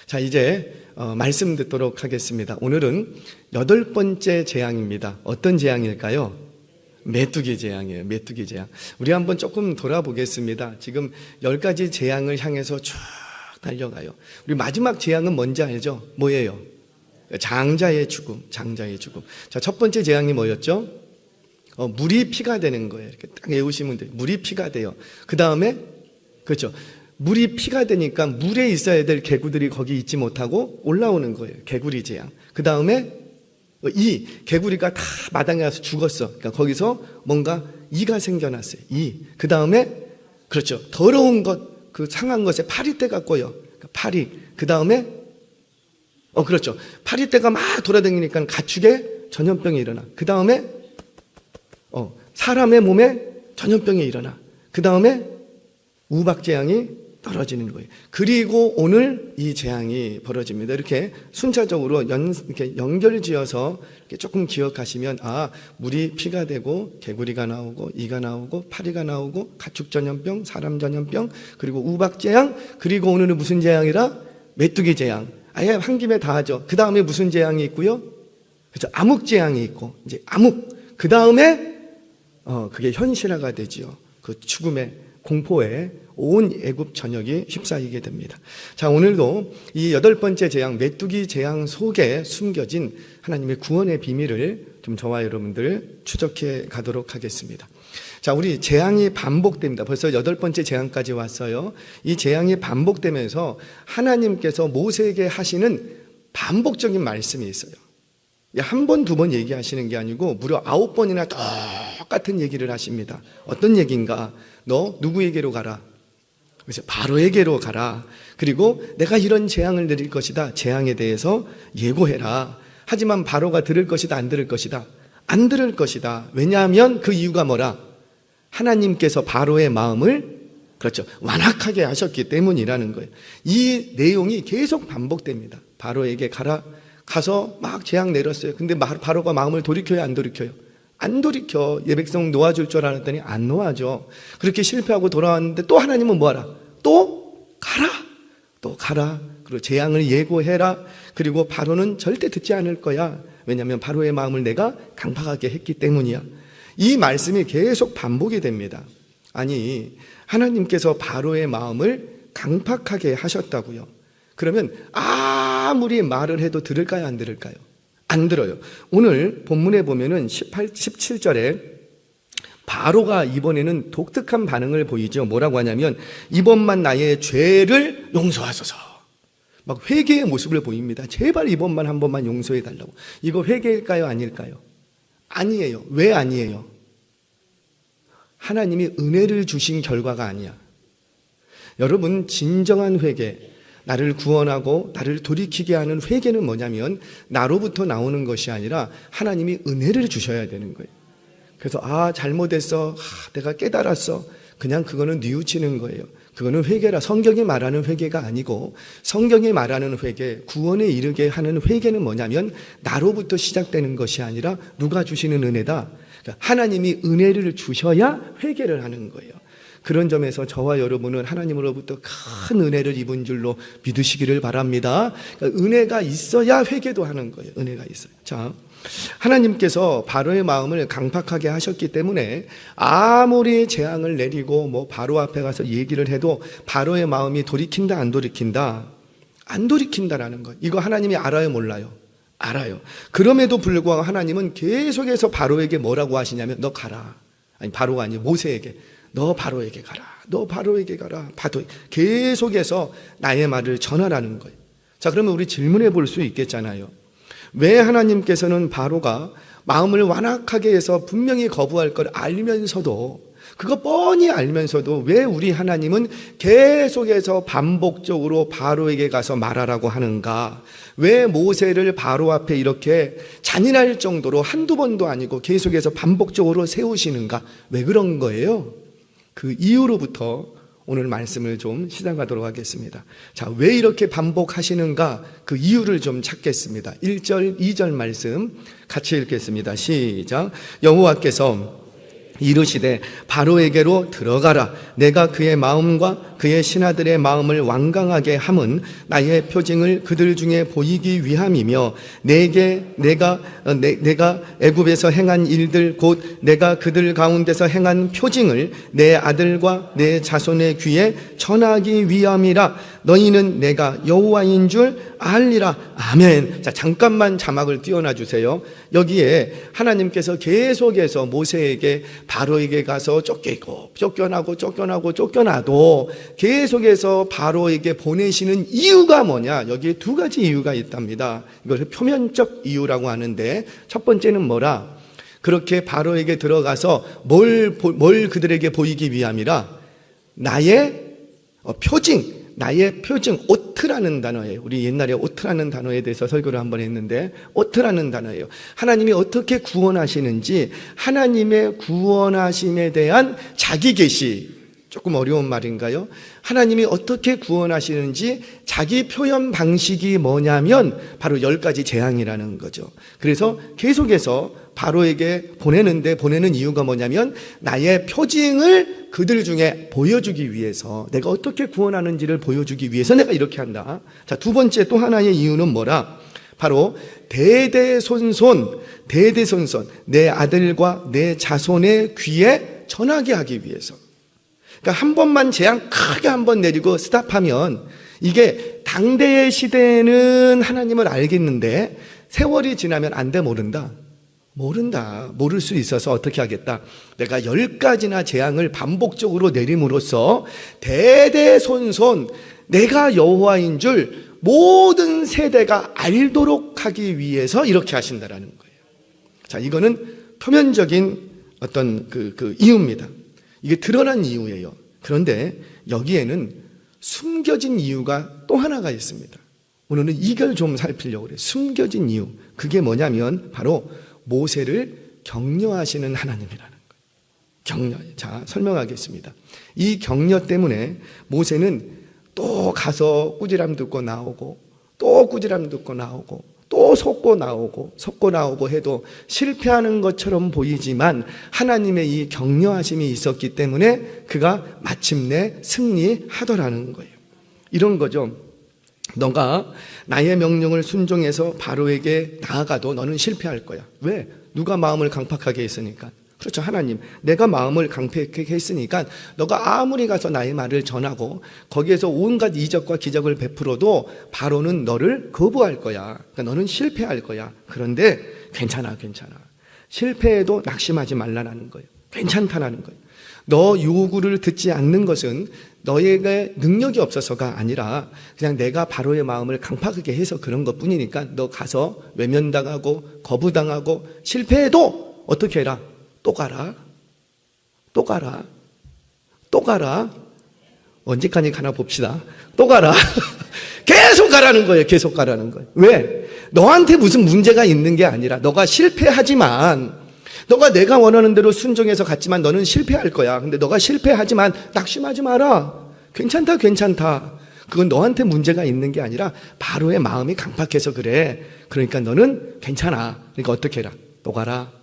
자, 이제 말씀 듣도록 하겠습니다. 오늘은 8번째 재앙입니다. 어떤 재앙일까요? 메뚜기 재앙이에요. 메뚜기 재앙. 우리 한번 조금 돌아보겠습니다. 지금 10가지 재앙을 향해서 쭉 달려가요. 우리 마지막 재앙은 뭔지 알죠? 뭐예요? 장자의 죽음. 장자의 죽음. 자, 첫 번째 재앙이 뭐였죠? 물이 피가 되는 거예요. 이렇게 딱 외우시면 돼요. 물이 피가 돼요. 그 다음에, 그렇죠. 물이 피가 되니까 물에 있어야 될 개구들이 거기 있지 못하고 올라오는 거예요. 개구리 재앙. 그 다음에 이 개구리가 다 마당에 가서 죽었어. 그러니까 거기서 뭔가 이가 생겨났어요. 이. 그 다음에, 그렇죠. 더러운 것, 그 상한 것에 파리떼가 꼬여. 그러니까 파리. 그 다음에, 그렇죠. 파리떼가 막 돌아다니니까 가축에 전염병이 일어나. 그 다음에, 사람의 몸에 전염병이 일어나. 그 다음에 우박재앙이 떨어지는 거예요. 그리고 오늘 이 재앙이 벌어집니다. 이렇게 순차적으로 이렇게 연결지어서 이렇게 조금 기억하시면, 물이 피가 되고 개구리가 나오고 이가 나오고 파리가 나오고 가축 전염병, 사람 전염병, 그리고 우박재앙, 그리고 오늘은 무슨 재앙이라? 메뚜기 재앙. 아예 한 김에 다 하죠. 그 다음에 무슨 재앙이 있고요? 그렇죠. 암흑재앙이 있고, 이제 암흑. 그 다음에 그게 현실화가 되지요. 그 죽음의 공포에 온 애굽 전역이 휩싸이게 됩니다. 자, 오늘도 이 8번째 재앙, 메뚜기 재앙 속에 숨겨진 하나님의 구원의 비밀을 좀 저와 여러분들 추적해 가도록 하겠습니다. 자, 우리 재앙이 반복됩니다. 벌써 8번째 재앙까지 왔어요. 이 재앙이 반복되면서 하나님께서 모세에게 하시는 반복적인 말씀이 있어요. 한 번, 두 번 얘기하시는 게 아니고 무려 9번이나 똑같은 얘기를 하십니다. 어떤 얘기인가? 너 누구에게로 가라? 그래서 바로에게로 가라. 그리고 내가 이런 재앙을 내릴 것이다. 재앙에 대해서 예고해라. 하지만 바로가 들을 것이다, 안 들을 것이다? 안 들을 것이다. 왜냐하면 그 이유가 뭐라? 하나님께서 바로의 마음을, 그렇죠, 완악하게 하셨기 때문이라는 거예요. 이 내용이 계속 반복됩니다. 바로에게 가라. 가서 막 재앙 내렸어요. 근데 바로가 마음을 돌이켜요, 안 돌이켜요? 안 돌이켜. 예 백성 놓아줄 줄 알았더니 안 놓아줘. 그렇게 실패하고 돌아왔는데 또 하나님은 뭐하라? 또 가라. 또 가라. 그리고 재앙을 예고해라. 그리고 바로는 절대 듣지 않을 거야. 왜냐하면 바로의 마음을 내가 강팍하게 했기 때문이야. 이 말씀이 계속 반복이 됩니다. 아니, 하나님께서 바로의 마음을 강팍하게 하셨다고요. 그러면 아무리 말을 해도 들을까요, 안 들을까요? 안 들어요. 오늘 본문에 보면은 17절에 바로가 이번에는 독특한 반응을 보이죠. 뭐라고 하냐면, 이번만 나의 죄를 용서하소서. 막 회개의 모습을 보입니다. 제발 이번만 한 번만 용서해 달라고. 이거 회개일까요, 아닐까요? 아니에요. 왜 아니에요? 하나님이 은혜를 주신 결과가 아니야. 여러분, 진정한 회개, 나를 구원하고 나를 돌이키게 하는 회개는 뭐냐면 나로부터 나오는 것이 아니라 하나님이 은혜를 주셔야 되는 거예요. 그래서 잘못했어, 내가 깨달았어, 그냥 그거는 뉘우치는 거예요. 그거는 회개라. 성경이 말하는 회개가 아니고, 성경이 말하는 회개, 구원에 이르게 하는 회개는 뭐냐면 나로부터 시작되는 것이 아니라 누가 주시는 은혜다. 그러니까 하나님이 은혜를 주셔야 회개를 하는 거예요. 그런 점에서 저와 여러분은 하나님으로부터 큰 은혜를 입은 줄로 믿으시기를 바랍니다. 그러니까 은혜가 있어야 회개도 하는 거예요. 은혜가 있어요. 자, 하나님께서 바로의 마음을 강팍하게 하셨기 때문에 아무리 재앙을 내리고 바로 앞에 가서 얘기를 해도 바로의 마음이 돌이킨다, 안 돌이킨다? 안 돌이킨다라는 거예요. 이거 하나님이 알아요, 몰라요? 알아요. 그럼에도 불구하고 하나님은 계속해서 바로에게 뭐라고 하시냐면, 너 가라. 아니, 바로가 아니고 모세에게. 너 바로에게 가라. 너 바로에게 가라. 계속해서 나의 말을 전하라는 거예요. 자, 그러면 우리 질문해 볼 수 있겠잖아요. 왜 하나님께서는 바로가 마음을 완악하게 해서 분명히 거부할 걸 알면서도, 그거 뻔히 알면서도 왜 우리 하나님은 계속해서 반복적으로 바로에게 가서 말하라고 하는가? 왜 모세를 바로 앞에 이렇게 잔인할 정도로 한두 번도 아니고 계속해서 반복적으로 세우시는가? 왜 그런 거예요? 그 이유로부터 오늘 말씀을 좀 시작하도록 하겠습니다. 자, 왜 이렇게 반복하시는가? 그 이유를 좀 찾겠습니다. 1절, 2절 말씀 같이 읽겠습니다. 시작. 여호와께서 이르시되 바로에게로 들어가라. 내가 그의 마음과 그의 신하들의 마음을 완강하게 함은 나의 표징을 그들 중에 보이기 위함이며 내가 애굽에서 행한 일들 곧 내가 그들 가운데서 행한 표징을 내 아들과 내 자손의 귀에 전하기 위함이라. 너희는 내가 여호와인 줄 알리라. 아멘. 자, 잠깐만 자막을 띄워놔 주세요. 여기에 하나님께서 계속해서 모세에게 바로에게 가서 쫓겨나도 계속해서 바로에게 보내시는 이유가 뭐냐? 여기에 두 가지 이유가 있답니다. 이걸 표면적 이유라고 하는데, 첫 번째는 뭐라? 그렇게 바로에게 들어가서 뭘 그들에게 보이기 위함이라? 나의 표징, 오트라는 단어예요. 우리 옛날에 오트라는 단어에 대해서 설교를 한번 했는데, 오트라는 단어예요. 하나님이 어떻게 구원하시는지, 하나님의 구원하심에 대한 자기 계시, 조금 어려운 말인가요? 하나님이 어떻게 구원하시는지 자기 표현 방식이 뭐냐면 바로 10가지 재앙이라는 거죠. 그래서 계속해서 바로에게 보내는 이유가 뭐냐면 나의 표징을 그들 중에 보여주기 위해서, 내가 어떻게 구원하는지를 보여주기 위해서 내가 이렇게 한다. 자, 두 번째 또 하나의 이유는 뭐라? 바로 대대손손 내 아들과 내 자손의 귀에 전하게 하기 위해서. 그러니까 한 번만 재앙 크게 한번 내리고 스탑하면, 이게 당대의 시대에는 하나님을 알겠는데 세월이 지나면 안 돼, 모른다. 모를 수 있어서 어떻게 하겠다? 내가 10가지나 재앙을 반복적으로 내림으로써 대대손손 내가 여호와인 줄 모든 세대가 알도록 하기 위해서 이렇게 하신다라는 거예요. 자, 이거는 표면적인 어떤 그 이유입니다. 이게 드러난 이유예요. 그런데 여기에는 숨겨진 이유가 또 하나가 있습니다. 오늘은 이걸 좀 살피려고 그래요. 숨겨진 이유. 그게 뭐냐면 바로 모세를 격려하시는 하나님이라는 거예요. 격려. 자, 설명하겠습니다. 이 격려 때문에 모세는 또 가서 꾸지람 듣고 나오고, 또 꾸지람 듣고 나오고, 또 속고 나오고 해도 실패하는 것처럼 보이지만 하나님의 이 격려하심이 있었기 때문에 그가 마침내 승리하더라는 거예요. 이런 거죠. 너가 나의 명령을 순종해서 바로에게 나아가도 너는 실패할 거야. 왜? 누가 마음을 강팍하게 했으니까. 그렇죠. 하나님, 내가 마음을 강팍하게 했으니까 너가 아무리 가서 나의 말을 전하고 거기에서 온갖 이적과 기적을 베풀어도 바로는 너를 거부할 거야. 그러니까 너는 실패할 거야. 그런데 괜찮아. 실패해도 낙심하지 말라는 거예요. 괜찮다라는 거예요. 너 요구를 듣지 않는 것은 너에게 능력이 없어서가 아니라 그냥 내가 바로의 마음을 강팍하게 해서 그런 것뿐이니까 너 가서 외면당하고 거부당하고 실패해도 어떻게 해라? 또 가라. 언제까지 가나 봅시다. 또 가라. 계속 가라는 거예요. 왜? 너한테 무슨 문제가 있는 게 아니라 너가 실패하지만, 너가 내가 원하는 대로 순종해서 갔지만 너는 실패할 거야. 근데 너가 실패하지만 낙심하지 마라. 괜찮다. 그건 너한테 문제가 있는 게 아니라 바로의 마음이 강팍해서 그래. 그러니까 너는 괜찮아. 그러니까 어떻게 해라? 또 가라.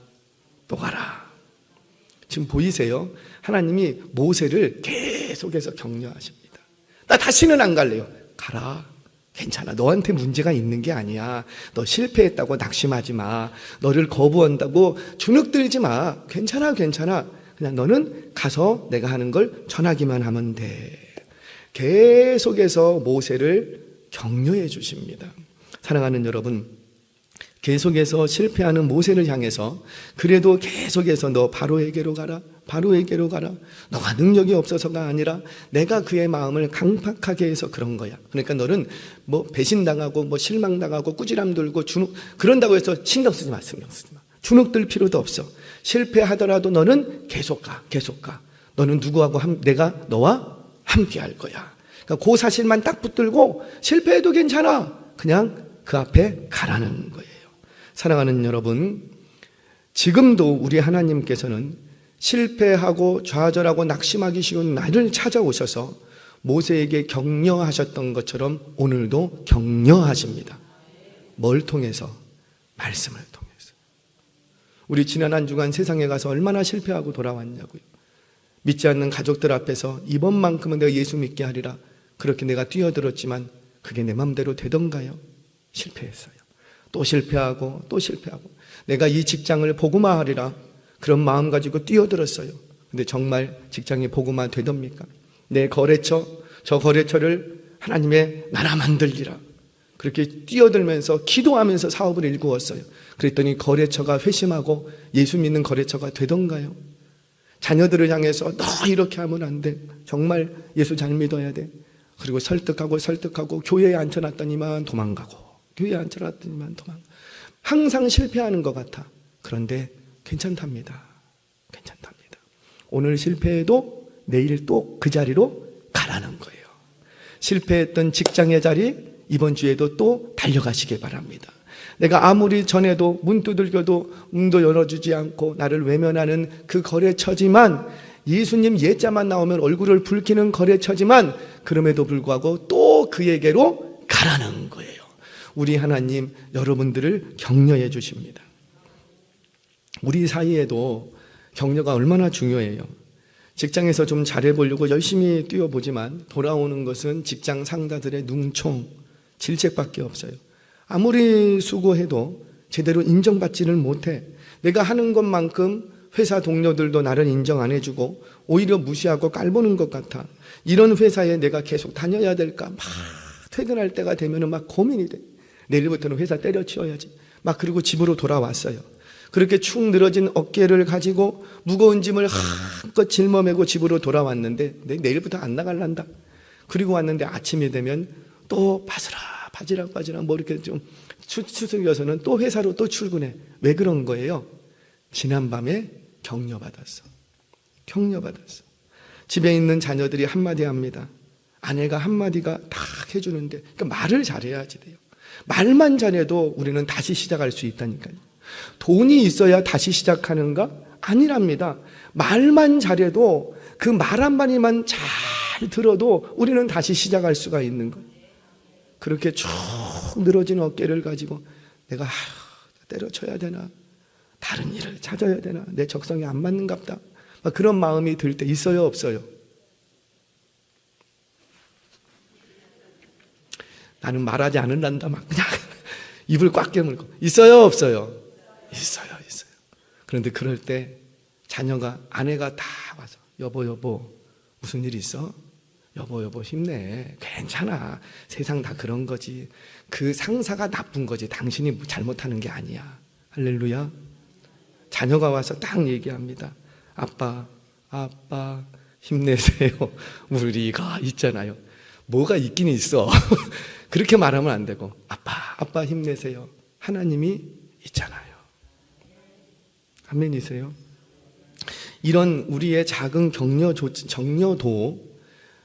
지금 보이세요? 하나님이 모세를 계속해서 격려하십니다. 나 다시는 안 갈래요. 가라. 괜찮아. 너한테 문제가 있는 게 아니야. 너 실패했다고 낙심하지 마. 너를 거부한다고 주눅들지 마. 괜찮아. 그냥 너는 가서 내가 하는 걸 전하기만 하면 돼. 계속해서 모세를 격려해 주십니다. 사랑하는 여러분, 계속해서 실패하는 모세를 향해서 그래도 계속해서 너 바로에게로 가라. 너가 능력이 없어서가 아니라 내가 그의 마음을 강팍하게 해서 그런 거야. 그러니까 너는 뭐 배신당하고 뭐 실망당하고 꾸지람 들고 그런다고 해서 신경 쓰지 마. 주눅들 필요도 없어. 실패하더라도 너는 계속 가. 너는 누구하고 내가 너와 함께 할 거야. 그러니까 그 사실만 딱 붙들고 실패해도 괜찮아. 그냥 그 앞에 가라는 거예요. 사랑하는 여러분, 지금도 우리 하나님께서는 실패하고 좌절하고 낙심하기 쉬운 나를 찾아오셔서 모세에게 격려하셨던 것처럼 오늘도 격려하십니다. 뭘 통해서? 말씀을 통해서. 우리 지난 한 주간 세상에 가서 얼마나 실패하고 돌아왔냐고요. 믿지 않는 가족들 앞에서 이번만큼은 내가 예수 믿게 하리라, 그렇게 내가 뛰어들었지만 그게 내 맘대로 되던가요? 실패했어요. 또 실패하고 또 실패하고. 내가 이 직장을 복음화하리라, 그런 마음 가지고 뛰어들었어요. 근데 정말 직장이 복음화 되답니까? 내 거래처, 저 거래처를 하나님의 나라 만들기라, 그렇게 뛰어들면서 기도하면서 사업을 일구었어요. 그랬더니 거래처가 회심하고 예수 믿는 거래처가 되던가요? 자녀들을 향해서 너 이렇게 하면 안 돼, 정말 예수 잘 믿어야 돼, 그리고 설득하고 교회에 앉혀놨더니만 도망가고, 교회에 앉혀놨더니만 도망가고. 항상 실패하는 것 같아. 그런데 괜찮답니다. 오늘 실패해도 내일 또 그 자리로 가라는 거예요. 실패했던 직장의 자리, 이번 주에도 또 달려가시길 바랍니다. 내가 아무리 전에도 문 두들겨도 문도 열어주지 않고 나를 외면하는 그 거래처지만, 예수님 예자만 나오면 얼굴을 붉히는 거래처지만, 그럼에도 불구하고 또 그에게로 가라는 거예요. 우리 하나님 여러분들을 격려해 주십니다. 우리 사이에도 격려가 얼마나 중요해요. 직장에서 좀 잘해보려고 열심히 뛰어보지만 돌아오는 것은 직장 상사들의 능총, 질책밖에 없어요. 아무리 수고해도 제대로 인정받지를 못해. 내가 하는 것만큼 회사 동료들도 나를 인정 안 해주고 오히려 무시하고 깔보는 것 같아. 이런 회사에 내가 계속 다녀야 될까? 막 퇴근할 때가 되면 막 고민이 돼. 내일부터는 회사 때려치워야지. 막 그리고 집으로 돌아왔어요. 그렇게 축 늘어진 어깨를 가지고 무거운 짐을 한껏 짊어매고 집으로 돌아왔는데 내일부터 안 나갈란다. 그리고 왔는데 아침이 되면 또 바지락 뭐 이렇게 좀 추석이어서는 또 회사로 또 출근해. 왜 그런 거예요? 지난밤에 격려받았어. 집에 있는 자녀들이 한마디 합니다. 아내가 한마디가 다 해주는데, 그러니까 말을 잘해야지 돼요. 말만 잘해도 우리는 다시 시작할 수 있다니까요. 돈이 있어야 다시 시작하는가? 아니랍니다. 말만 잘해도, 그 말 한마디만 잘 들어도 우리는 다시 시작할 수가 있는 거예요. 그렇게 쭉 늘어진 어깨를 가지고 내가 때려쳐야 되나? 다른 일을 찾아야 되나? 내 적성에 안 맞는갑다. 그런 마음이 들 때 있어요, 없어요? 나는 말하지 않으란다. 막 그냥 입을 꽉 깨물고. 있어요, 없어요? 있어요. 그런데 그럴 때 자녀가, 아내가 다 와서 여보 무슨 일 있어? 여보 힘내. 괜찮아. 세상 다 그런 거지. 그 상사가 나쁜 거지. 당신이 잘못하는 게 아니야. 할렐루야. 자녀가 와서 딱 얘기합니다. 아빠 힘내세요. 우리가 있잖아요. 뭐가 있긴 있어. 그렇게 말하면 안 되고, 아빠 힘내세요. 하나님이 있잖아요. 아멘이세요? 이런 우리의 작은 격려도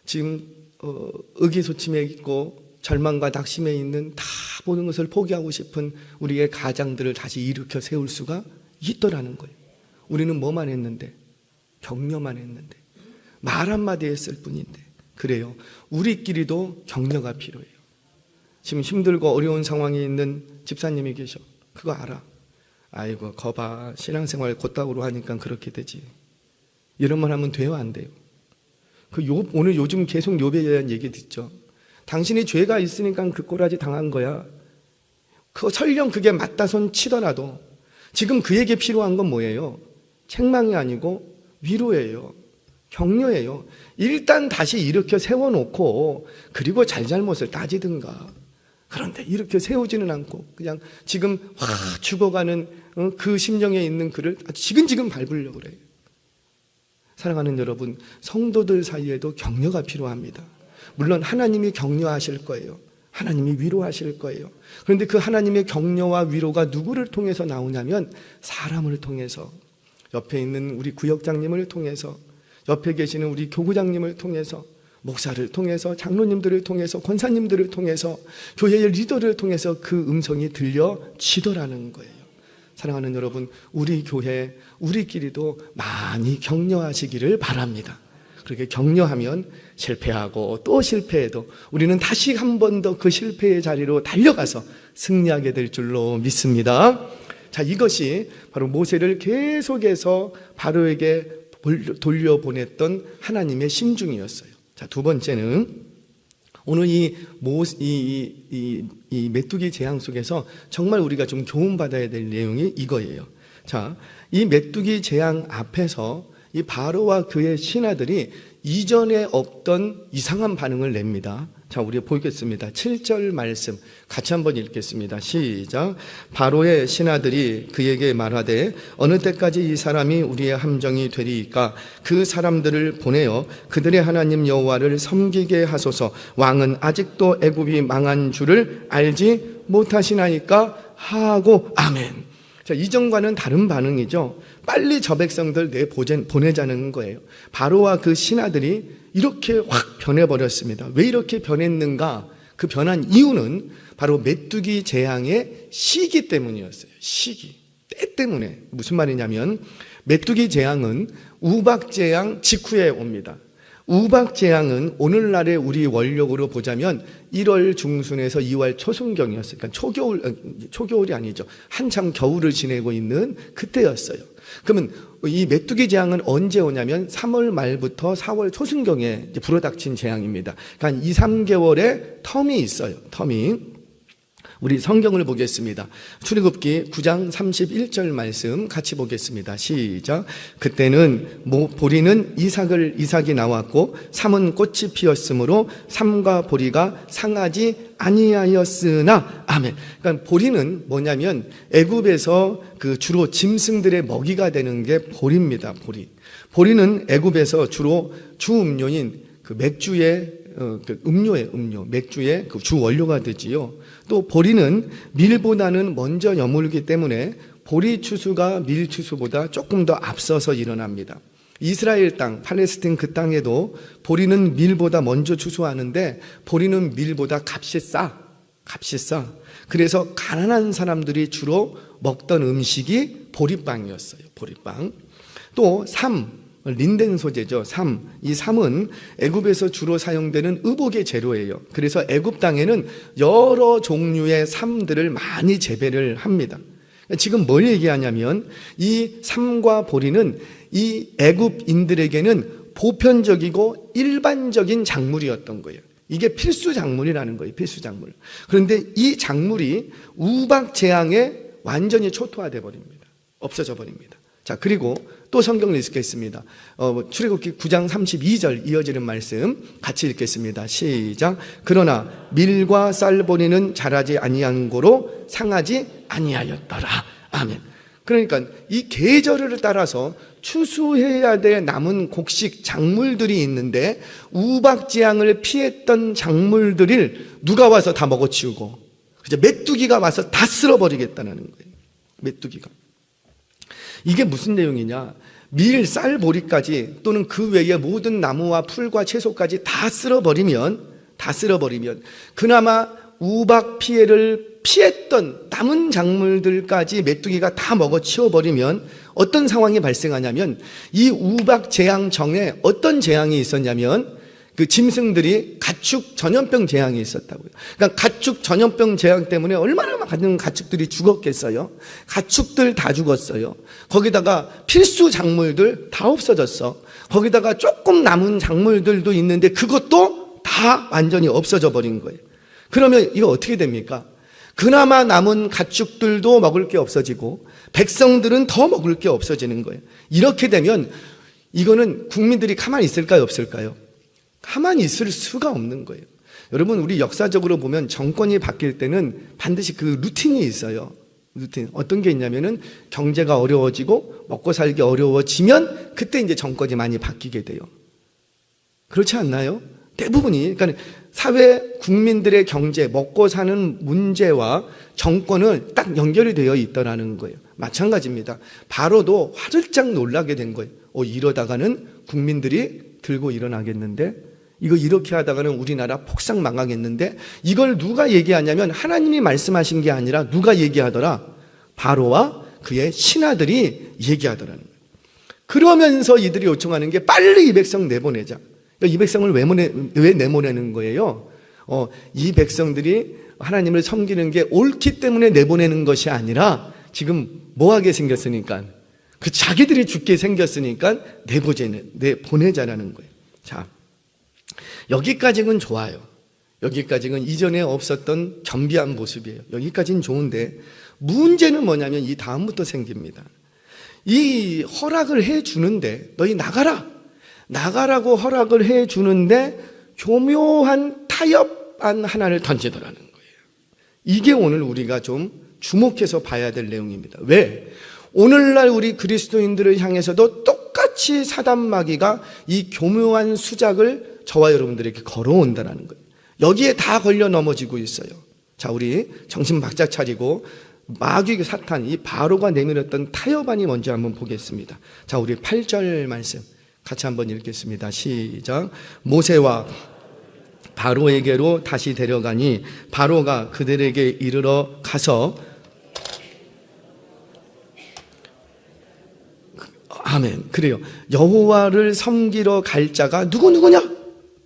지금 의기소침해 있고 절망과 낙심해 있는, 다 보는 것을 포기하고 싶은 우리의 가장들을 다시 일으켜 세울 수가 있더라는 거예요. 우리는 뭐만 했는데? 격려만 했는데, 말 한마디 했을 뿐인데. 그래요. 우리끼리도 격려가 필요해요. 지금 힘들고 어려운 상황에 있는 집사님이 계셔. 그거 알아. 아이고 거봐, 신앙생활 곧다구로 하니까 그렇게 되지. 이런 말 하면 돼요, 안 돼요? 오늘 요즘 계속 욥에 대한 얘기 듣죠. 당신이 죄가 있으니까 그 꼬라지 당한 거야. 설령 그게 맞다 손 치더라도 지금 그에게 필요한 건 뭐예요? 책망이 아니고 위로예요. 격려예요. 일단 다시 일으켜 세워놓고 그리고 잘잘못을 따지든가. 그런데 이렇게 세우지는 않고 그냥 지금 확 죽어가는 그 심령에 있는 그를 아주 지근지근 밟으려고 그래요. 사랑하는 여러분, 성도들 사이에도 격려가 필요합니다. 물론 하나님이 격려하실 거예요. 하나님이 위로하실 거예요. 그런데 그 하나님의 격려와 위로가 누구를 통해서 나오냐면 사람을 통해서, 옆에 있는 우리 구역장님을 통해서, 옆에 계시는 우리 교구장님을 통해서, 목사를 통해서, 장로님들을 통해서, 권사님들을 통해서, 교회의 리더를 통해서 그 음성이 들려지더라는 거예요. 사랑하는 여러분, 우리 교회, 우리끼리도 많이 격려하시기를 바랍니다. 그렇게 격려하면 실패하고 또 실패해도 우리는 다시 한 번 더 그 실패의 자리로 달려가서 승리하게 될 줄로 믿습니다. 자, 이것이 바로 모세를 계속해서 바로에게 돌려보냈던 하나님의 심중이었어요. 자, 두 번째는 오늘 이 메뚜기 재앙 속에서 정말 우리가 좀 교훈받아야 될 내용이 이거예요. 자, 이 메뚜기 재앙 앞에서 이 바로와 그의 신하들이 이전에 없던 이상한 반응을 냅니다. 자, 우리 보겠습니다. 7절 말씀 같이 한번 읽겠습니다. 시작. 바로의 신하들이 그에게 말하되 어느 때까지 이 사람이 우리의 함정이 되리이까? 그 사람들을 보내어 그들의 하나님 여호와를 섬기게 하소서. 왕은 아직도 애굽이 망한 줄을 알지 못하시나이까? 하고 아멘. 자, 이전과는 다른 반응이죠. 빨리 저 백성들 보내자는 거예요. 바로와 그 신하들이 이렇게 확 변해버렸습니다. 왜 이렇게 변했는가? 그 변한 이유는 바로 메뚜기 재앙의 시기 때문이었어요. 시기, 때 때문에. 무슨 말이냐면 메뚜기 재앙은 우박 재앙 직후에 옵니다. 우박 재앙은 오늘날의 우리 원력으로 보자면 1월 중순에서 2월 초순경이었어요. 그러니까 초겨울이 아니죠. 한참 겨울을 지내고 있는 그때였어요. 그러면 이 메뚜기 재앙은 언제 오냐면 3월 말부터 4월 초순경에 불어닥친 재앙입니다. 그러니까 2, 3개월의 텀이 있어요. 텀이. 우리 성경을 보겠습니다. 출애굽기 9장 31절 말씀 같이 보겠습니다. 시작. 그때는 보리는 이삭이 나왔고 삼은 꽃이 피었으므로 삼과 보리가 상하지 아니하였으나 아멘. 그러니까 보리는 뭐냐면 애굽에서 그 주로 짐승들의 먹이가 되는 게 보리입니다. 보리는 애굽에서 주로 주 음료인 그 맥주의 음료, 맥주의 그 주 원료가 되지요. 또 보리는 밀보다는 먼저 여물기 때문에 보리 추수가 밀 추수보다 조금 더 앞서서 일어납니다. 이스라엘 땅, 팔레스틴 그 땅에도 보리는 밀보다 먼저 추수하는데 보리는 밀보다 값이 싸. 그래서 가난한 사람들이 주로 먹던 음식이 보리빵이었어요. 보리빵. 또 린넨 소재죠. 이 삼은 애굽에서 주로 사용되는 의복의 재료예요. 그래서 애굽 땅에는 여러 종류의 삼들을 많이 재배를 합니다. 지금 뭘 얘기하냐면 이 삼과 보리는 이 애굽인들에게는 보편적이고 일반적인 작물이었던 거예요. 이게 필수 작물이라는 거예요. 필수 작물. 그런데 이 작물이 우박 재앙에 완전히 초토화돼 버립니다. 없어져 버립니다. 자, 그리고 또 성경을 읽겠습니다. 출애굽기 9장 32절 이어지는 말씀 같이 읽겠습니다. 시작. 그러나 밀과 쌀보리는 자라지 아니한 고로 상하지 아니하였더라. 아멘. 그러니까 이 계절을 따라서 추수해야 될 남은 곡식 작물들이 있는데 우박 재앙을 피했던 작물들을 누가 와서 다 먹어치우고 이제 메뚜기가 와서 다 쓸어버리겠다는 거예요. 메뚜기가. 이게 무슨 내용이냐? 밀, 쌀, 보리까지 또는 그 외의 모든 나무와 풀과 채소까지 다 쓸어버리면 그나마 우박 피해를 피했던 남은 작물들까지 메뚜기가 다 먹어치워버리면 어떤 상황이 발생하냐면 이 우박 재앙 정에 어떤 재앙이 있었냐면 그 짐승들이 가축 전염병 재앙이 있었다고요. 그러니까 가축 전염병 재앙 때문에 얼마나 많은 가축들이 죽었겠어요. 가축들 다 죽었어요. 거기다가 필수 작물들 다 없어졌어. 거기다가 조금 남은 작물들도 있는데 그것도 다 완전히 없어져 버린 거예요. 그러면 이거 어떻게 됩니까? 그나마 남은 가축들도 먹을 게 없어지고 백성들은 더 먹을 게 없어지는 거예요. 이렇게 되면 이거는 국민들이 가만히 있을까요, 없을까요? 가만히 있을 수가 없는 거예요. 여러분, 우리 역사적으로 보면 정권이 바뀔 때는 반드시 그 루틴이 있어요. 루틴. 어떤 게 있냐면은 경제가 어려워지고 먹고 살기 어려워지면 그때 이제 정권이 많이 바뀌게 돼요. 그렇지 않나요? 대부분이. 그러니까 사회 국민들의 경제, 먹고 사는 문제와 정권은 딱 연결이 되어 있더라는 거예요. 마찬가지입니다. 바로도 화들짝 놀라게 된 거예요. 이러다가는 국민들이 들고 일어나겠는데, 이거 이렇게 하다가는 우리나라 폭삭 망하겠는데, 이걸 누가 얘기하냐면 하나님이 말씀하신 게 아니라 누가 얘기하더라? 바로와 그의 신하들이 얘기하더라는 거예요. 그러면서 이들이 요청하는 게 빨리 이 백성 내보내자. 이 백성을 왜 내보내는 거예요? 이 백성들이 하나님을 섬기는 게 옳기 때문에 내보내는 것이 아니라 지금 뭐하게 생겼으니까 그 자기들이 죽게 생겼으니까 내보내자라는 거예요. 자, 여기까지는 좋아요. 여기까지는 이전에 없었던 겸비한 모습이에요. 여기까지는 좋은데 문제는 뭐냐면 이 다음부터 생깁니다. 이 허락을 해주는데 너희 나가라고 허락을 해주는데 교묘한 타협안 하나를 던지더라는 거예요. 이게 오늘 우리가 좀 주목해서 봐야 될 내용입니다. 왜? 오늘날 우리 그리스도인들을 향해서도 똑같이 사단 마귀가 이 교묘한 수작을 저와 여러분들에게 걸어온다는 거예요. 여기에 다 걸려 넘어지고 있어요. 자, 우리 정신 바짝 차리고 마귀 사탄, 이 바로가 내밀었던 타협안이 먼저 한번 보겠습니다. 자, 우리 8절 말씀 같이 한번 읽겠습니다. 시작. 모세와 바로에게로 다시 데려가니 바로가 그들에게 이르러 가서 아멘. 그래요. 여호와를 섬기러 갈 자가 누구냐?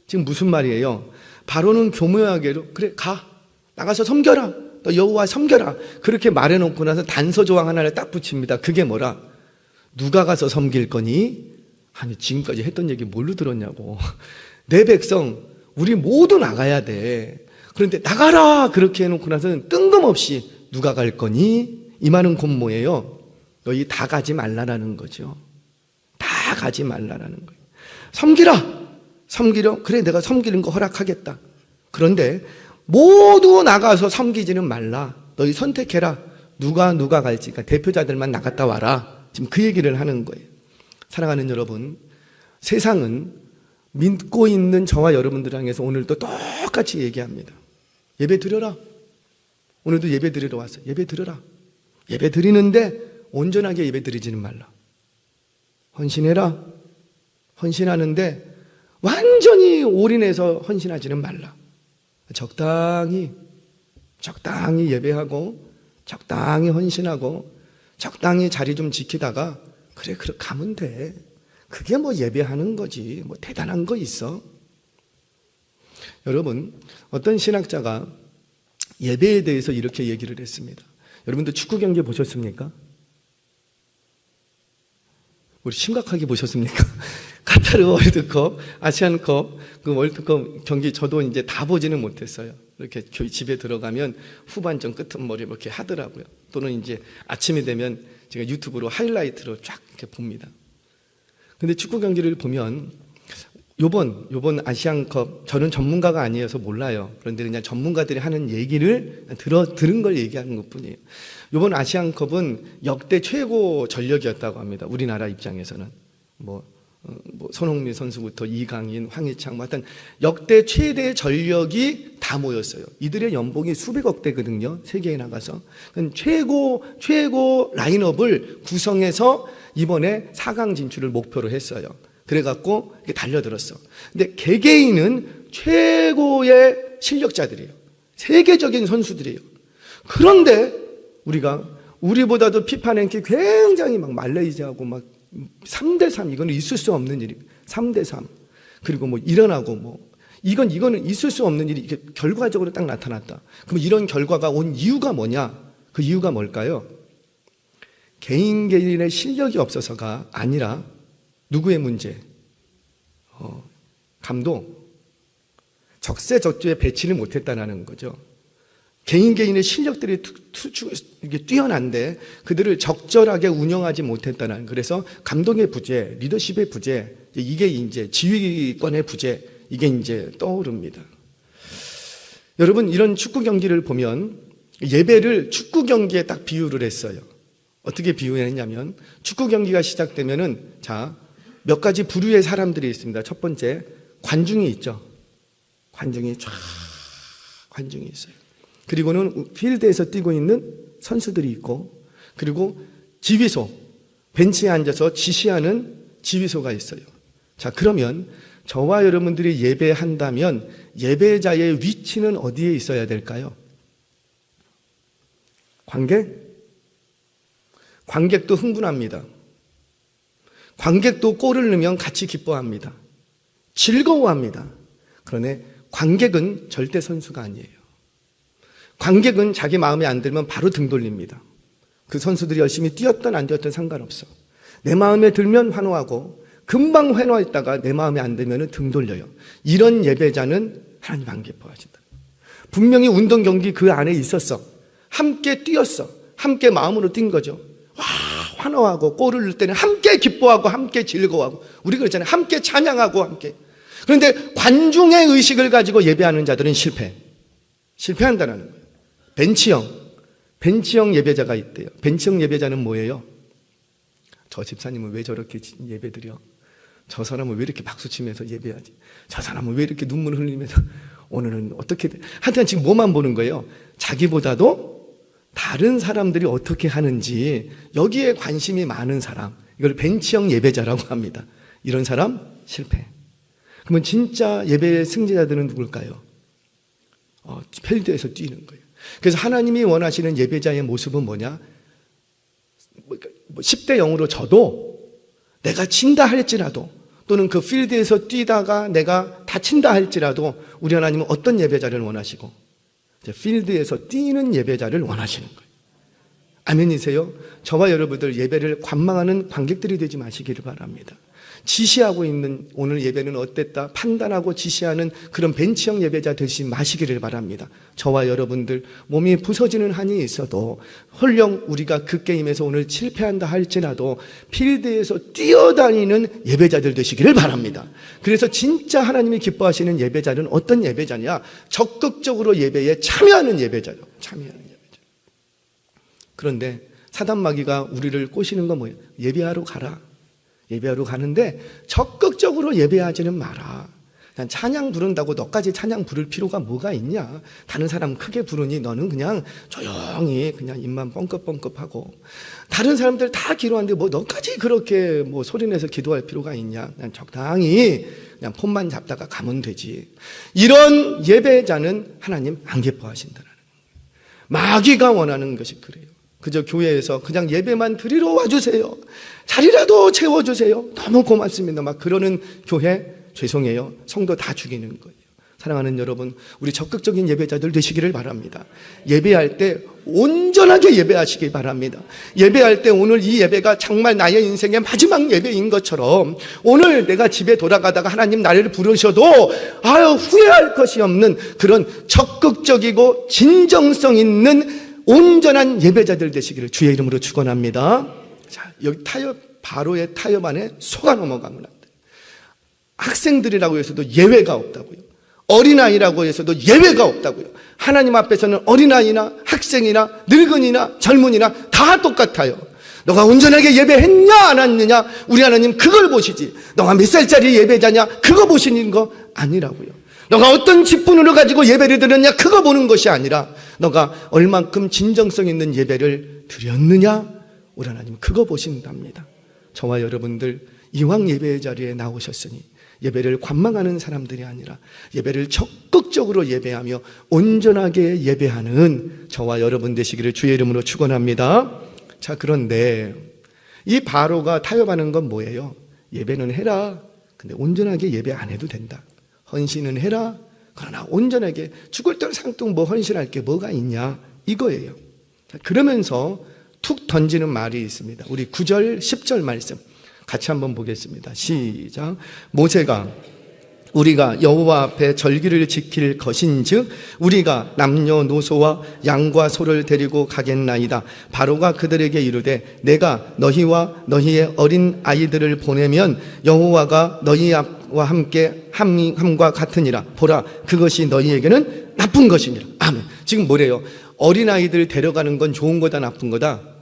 지금 무슨 말이에요? 바로는 교묘하게로 그래 나가서 섬겨라. 너 여호와 섬겨라. 그렇게 말해놓고 나서 단서 조항 하나를 딱 붙입니다. 그게 뭐라? 누가 가서 섬길 거니? 아니 지금까지 했던 얘기 뭘로 들었냐고. 내 백성 우리 모두 나가야 돼. 그런데 나가라 그렇게 해놓고 나서는 뜬금없이 누가 갈 거니? 이 말은 곧 뭐예요? 너희 다 가지 말라라는 거죠. 다 가지 말라라는 거예요. 섬기려? 그래 내가 섬기는 거 허락하겠다. 그런데 모두 나가서 섬기지는 말라. 너희 선택해라. 누가 갈지. 그러니까 대표자들만 나갔다 와라. 지금 그 얘기를 하는 거예요. 사랑하는 여러분, 세상은 믿고 있는 저와 여러분들 향해서 오늘도 똑같이 얘기합니다. 예배 드려라. 오늘도 예배 드리러 왔어요. 예배 드려라. 예배 드리는데 온전하게 예배 드리지는 말라. 헌신해라. 헌신하는데 완전히 올인해서 헌신하지는 말라. 적당히 예배하고 적당히 헌신하고 적당히 자리 좀 지키다가 그래 가면 돼. 그게 뭐 예배하는 거지. 뭐 대단한 거 있어. 여러분, 어떤 신학자가 예배에 대해서 이렇게 얘기를 했습니다. 여러분들 축구 경기 보셨습니까? 우리 심각하게 보셨습니까? 카타르 월드컵, 아시안컵, 그 월드컵 경기 저도 이제 다 보지는 못했어요. 이렇게 집에 들어가면 후반전 끝머리 이렇게 하더라고요. 또는 이제 아침이 되면 제가 유튜브로 하이라이트로 쫙 이렇게 봅니다. 근데 축구 경기를 보면 요번 아시안컵 저는 전문가가 아니어서 몰라요. 그런데 그냥 전문가들이 하는 얘기를 들은 걸 얘기하는 것뿐이에요. 요번 아시안컵은 역대 최고 전력이었다고 합니다. 우리나라 입장에서는 손흥민 선수부터 이강인, 황희찬 하여튼 역대 최대 전력이 다 모였어요. 이들의 연봉이 수백억 대거든요. 세계에 나가서 최고 라인업을 구성해서 이번에 4강 진출을 목표로 했어요. 그래갖고 달려들었어. 근데 개개인은 최고의 실력자들이에요. 세계적인 선수들이에요. 그런데 우리보다도 피파 랭킹 굉장히 말레이시아하고 3대3 이거는 있을 수 없는 일입니다. 3대3 그리고 일어나고 이거는 있을 수 없는 일이 이게 결과적으로 딱 나타났다. 그럼 이런 결과가 온 이유가 뭐냐? 그 이유가 뭘까요? 개인의 실력이 없어서가 아니라 누구의 문제? 감독. 적재적소에 배치를 못했다는 거죠. 개인의 실력들이 뛰어난데 그들을 적절하게 운영하지 못했다는. 그래서 감독의 부재, 리더십의 부재, 이게 이제 지휘권의 부재, 이게 이제 떠오릅니다. 여러분, 이런 축구 경기를 보면 예배를 축구 경기에 딱 비유를 했어요. 어떻게 비유했냐면 축구 경기가 시작되면은 몇 가지 부류의 사람들이 있습니다. 첫 번째, 관중이 있죠. 관중이 있어요. 그리고는 필드에서 뛰고 있는 선수들이 있고, 그리고 지휘소, 벤치에 앉아서 지시하는 지휘소가 있어요. 그러면 저와 여러분들이 예배한다면 예배자의 위치는 어디에 있어야 될까요? 관객도 흥분합니다. 관객도 골을 넣으면 같이 기뻐합니다. 즐거워합니다. 그런데 관객은 절대 선수가 아니에요. 관객은 자기 마음에 안 들면 바로 등 돌립니다. 그 선수들이 열심히 뛰었든 안 뛰었든 상관없어. 내 마음에 들면 환호하고 금방 환호했다가 내 마음에 안 들면 등 돌려요. 이런 예배자는 하나님 안 기뻐하신다. 분명히 운동 경기 그 안에 있었어. 함께 뛰었어. 함께 마음으로 뛴 거죠. 와, 환호하고 골을 넣을 때는 함께 기뻐하고 함께 즐거워하고, 우리 그러잖아요. 함께 찬양하고 함께. 그런데 관중의 의식을 가지고 예배하는 자들은 실패한다는 거예요. 벤치형 예배자가 있대요. 벤치형 예배자는 뭐예요? 저 집사님은 왜 저렇게 예배드려? 저 사람은 왜 이렇게 박수치면서 예배하지? 저 사람은 왜 이렇게 눈물 흘리면서 오늘은 어떻게 돼? 하여튼 지금 뭐만 보는 거예요? 자기보다도 다른 사람들이 어떻게 하는지 여기에 관심이 많은 사람, 이걸 벤치형 예배자라고 합니다. 이런 사람 실패. 그러면 진짜 예배의 승리자들은 누굴까요? 필드에서 뛰는 거예요. 그래서 하나님이 원하시는 예배자의 모습은 뭐냐? 10대 0으로 져도 내가 진다 할지라도, 또는 그 필드에서 뛰다가 내가 다친다 할지라도 우리 하나님은 어떤 예배자를 원하시고? 필드에서 뛰는 예배자를 원하시는 거예요. 아멘이세요? 저와 여러분들 예배를 관망하는 관객들이 되지 마시기를 바랍니다. 지시하고 있는 오늘 예배는 어땠다 판단하고 지시하는 그런 벤치형 예배자 되지 마시기를 바랍니다. 저와 여러분들 몸이 부서지는 한이 있어도, 헐령 우리가 그 게임에서 오늘 실패한다 할지라도 필드에서 뛰어다니는 예배자들 되시기를 바랍니다. 그래서 진짜 하나님이 기뻐하시는 예배자는 어떤 예배자냐? 적극적으로 예배에 참여하는 예배자죠. 참여하는 예배자. 그런데 사단 마귀가 우리를 꼬시는 건 뭐예요? 예배하러 가라. 예배하러 가는데 적극적으로 예배하지는 마라. 그냥 찬양 부른다고 너까지 찬양 부를 필요가 뭐가 있냐? 다른 사람 크게 부르니 너는 그냥 조용히 그냥 입만 뻥긋뻥긋하고, 다른 사람들 다 기도하는데 뭐 너까지 그렇게 뭐 소리내서 기도할 필요가 있냐? 그냥 적당히 그냥 폰만 잡다가 가면 되지. 이런 예배자는 하나님 안 기뻐하신다는 거예요. 마귀가 원하는 것이 그래요. 그저 교회에서 그냥 예배만 드리러 와주세요. 자리라도 채워주세요. 너무 고맙습니다. 막 그러는 교회, 죄송해요. 성도 다 죽이는 거예요. 사랑하는 여러분, 우리 적극적인 예배자들 되시기를 바랍니다. 예배할 때 온전하게 예배하시기 바랍니다. 예배할 때 오늘 이 예배가 정말 나의 인생의 마지막 예배인 것처럼, 오늘 내가 집에 돌아가다가 하나님 나를 부르셔도 후회할 것이 없는 그런 적극적이고 진정성 있는 온전한 예배자들 되시기를 주의 이름으로 축원합니다. 자, 여기 바로의 타협 안에 속아 넘어가면 안 돼요. 학생들이라고 해서도 예외가 없다고요. 어린아이라고 해서도 예외가 없다고요. 하나님 앞에서는 어린아이나 학생이나 늙은이나 젊은이나 다 똑같아요. 너가 온전하게 예배했냐 안 했느냐, 우리 하나님 그걸 보시지, 너가 몇 살짜리 예배자냐 그거 보시는 거 아니라고요. 너가 어떤 직분으로 가지고 예배를 드렸냐 그거 보는 것이 아니라, 너가 얼만큼 진정성 있는 예배를 드렸느냐, 우리 하나님 그거 보신답니다. 저와 여러분들 이왕 예배의 자리에 나오셨으니 예배를 관망하는 사람들이 아니라 예배를 적극적으로 예배하며 온전하게 예배하는 저와 여러분 되시기를 주의 이름으로 축원합니다. 자, 그런데 이 바로가 타협하는 건 뭐예요? 예배는 해라. 근데 온전하게 예배 안 해도 된다. 헌신은 해라. 그러나 온전하게 죽을 듯 상뚱 뭐 헌신할 게 뭐가 있냐, 이거예요. 그러면서 툭 던지는 말이 있습니다. 우리 9절 10절 말씀 같이 한번 보겠습니다. 시작. 모세가 우리가 여호와 앞에 절기를 지킬 것인즉 우리가 남녀노소와 양과 소를 데리고 가겠나이다. 바로가 그들에게 이르되 내가 너희와 너희의 어린 아이들을 보내면 여호와가 너희와 함께 함과 같으니라. 보라, 그것이 너희에게는 나쁜 것이니라. 아멘. 지금 뭐래요? 어린 아이들 데려가는 건 좋은 거다 나쁜 거다?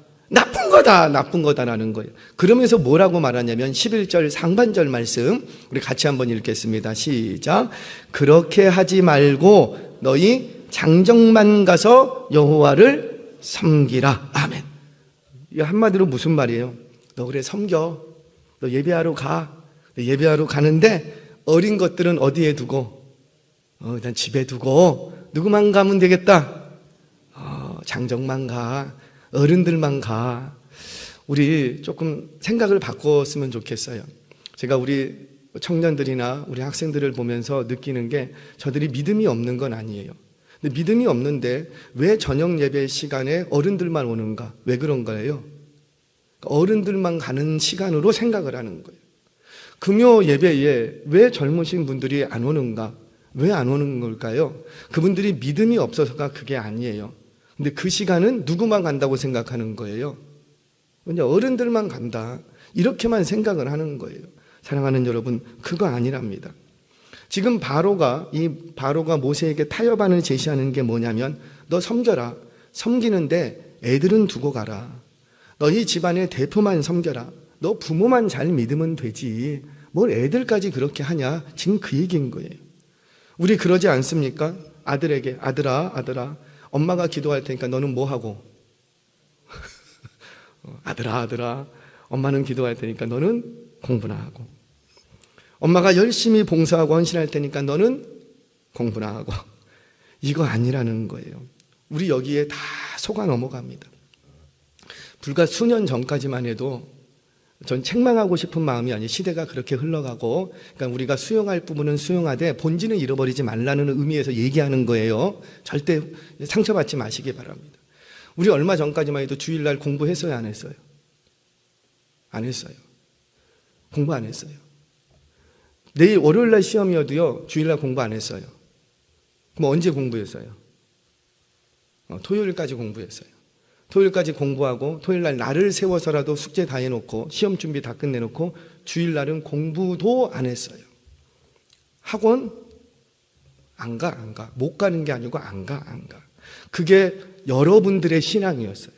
나쁜 거다라는 거예요. 그러면서 뭐라고 말하냐면 11절 상반절 말씀 우리 같이 한번 읽겠습니다. 시작. 그렇게 하지 말고 너희 장정만 가서 여호와를 섬기라. 아멘. 이 한마디로 무슨 말이에요? 너 그래 섬겨. 너 예배하러 가. 예배하러 가는데 어린 것들은 어디에 두고? 일단 집에 두고 누구만 가면 되겠다. 장정만 가. 어른들만 가. 우리 조금 생각을 바꿨으면 좋겠어요. 제가 우리 청년들이나 우리 학생들을 보면서 느끼는 게 저들이 믿음이 없는 건 아니에요. 근데 믿음이 없는데 왜 저녁 예배 시간에 어른들만 오는가? 왜 그런 거예요? 어른들만 가는 시간으로 생각을 하는 거예요. 금요 예배에 왜 젊으신 분들이 안 오는가? 왜 안 오는 걸까요? 그분들이 믿음이 없어서가 그게 아니에요. 근데 그 시간은 누구만 간다고 생각하는 거예요? 그냥 어른들만 간다. 이렇게만 생각을 하는 거예요. 사랑하는 여러분, 그거 아니랍니다. 지금 바로가 모세에게 타협안을 제시하는 게 뭐냐면, 너 섬겨라. 섬기는데 애들은 두고 가라. 너희 집안의 대표만 섬겨라. 너 부모만 잘 믿으면 되지. 뭘 애들까지 그렇게 하냐. 지금 그 얘기인 거예요. 우리 그러지 않습니까? 아들에게 아들아 엄마가 기도할 테니까 너는 뭐 하고? 아들아 엄마는 기도할 테니까 너는 공부나 하고, 엄마가 열심히 봉사하고 헌신할 테니까 너는 공부나 하고. 이거 아니라는 거예요. 우리 여기에 다 속아 넘어갑니다. 불과 수년 전까지만 해도 전 책망하고 싶은 마음이 아니에요. 시대가 그렇게 흘러가고, 그러니까 우리가 수용할 부분은 수용하되 본질은 잃어버리지 말라는 의미에서 얘기하는 거예요. 절대 상처받지 마시기 바랍니다. 우리 얼마 전까지만 해도 주일날 공부했어요, 안 했어요? 안 했어요. 공부 안 했어요. 내일 월요일날 시험이어도요, 주일날 공부 안 했어요. 그럼 언제 공부했어요? 토요일까지 공부했어요. 토요일까지 공부하고 토요일날 날을 세워서라도 숙제 다 해놓고 시험 준비 다 끝내놓고 주일날은 공부도 안 했어요. 학원 안 가. 못 가는 게 아니고 안 가. 그게 여러분들의 신앙이었어요.